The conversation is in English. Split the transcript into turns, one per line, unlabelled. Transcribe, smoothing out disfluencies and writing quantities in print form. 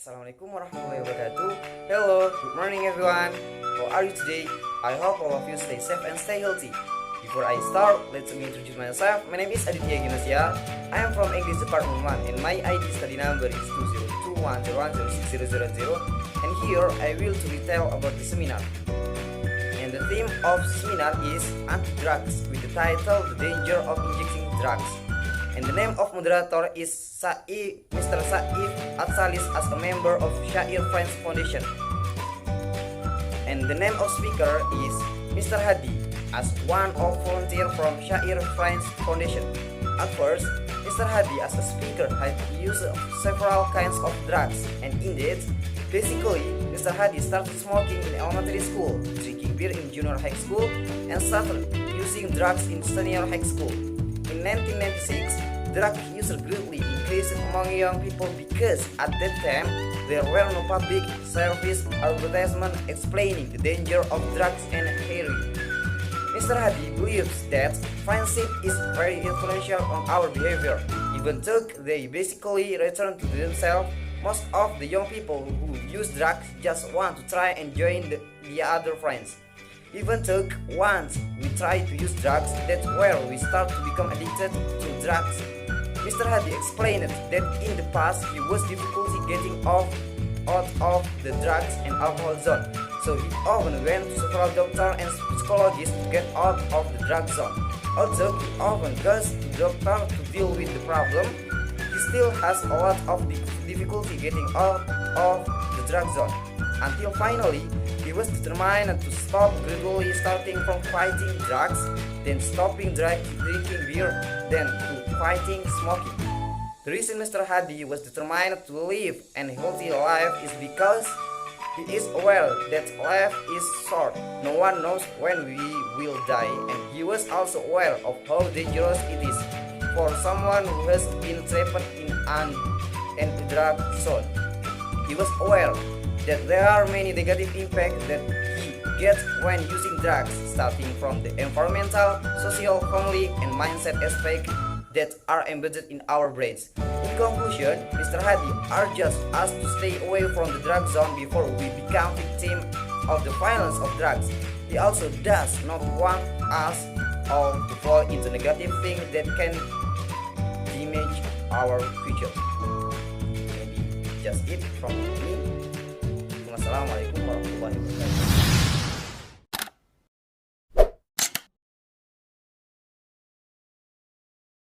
Assalamualaikum warahmatullahi wabarakatuh. Hello, good morning everyone. How are you today? I hope all of you stay safe and stay healthy. Before I start, let me introduce myself. My name is Aditya Ghimnastiar. I am from English Department 1 and my ID study number is 20210106000. And here I will to retell about the seminar. And the theme of seminar is anti-drugs with the title The Danger of Injecting Drugs. And the name of moderator is Mr. Saif Atsalis as a member of Syair Friends Foundation. And the name of speaker is Mr. Hadi as one of volunteer from Syair Friends Foundation. At first, Mr. Hadi as a speaker had used several kinds of drugs, and indeed, basically, Mr. Hadi started smoking in elementary school, drinking beer in junior high school, and started using drugs in senior high school. In 1996, drug use greatly increased among young people because at that time there were no public service advertisement explaining the danger of drugs and heroin. Mr. Hadi believes that friendship is very influential on our behavior. Even though they basically return to themselves, most of the young people who use drugs just want to try and join the other friends. Even though once we try to use drugs, that's where we start to become addicted to drugs. Mr. Hadi explained that in the past he was difficulty getting out of the drugs and alcohol zone. So he often went to several doctors and psychologists to get out of the drug zone. Although he often goes to doctor to deal with the problem, he still has a lot of difficulty getting out of the drug zone. Until finally, he was determined to stop, gradually starting from fighting drugs, then stopping drinking beer, then to fighting smoking. The reason Mr. Hadi was determined to live a healthy life is because he is aware that life is short. No one knows when we will die, and he was also aware of how dangerous it is for someone who has been trapped in a drug zone. He was aware that there are many negative impacts that he gets when using drugs, starting from the environmental, social, family, and mindset aspects that are embedded in our brains. In conclusion, Mr. Hadi urges us to stay away from the drug zone before we become victim of the violence of drugs. He also does not want us all to fall into negative things that can damage our future. Maybe just it from me. Wassalamualaikum warahmatullahi wabarakatuh.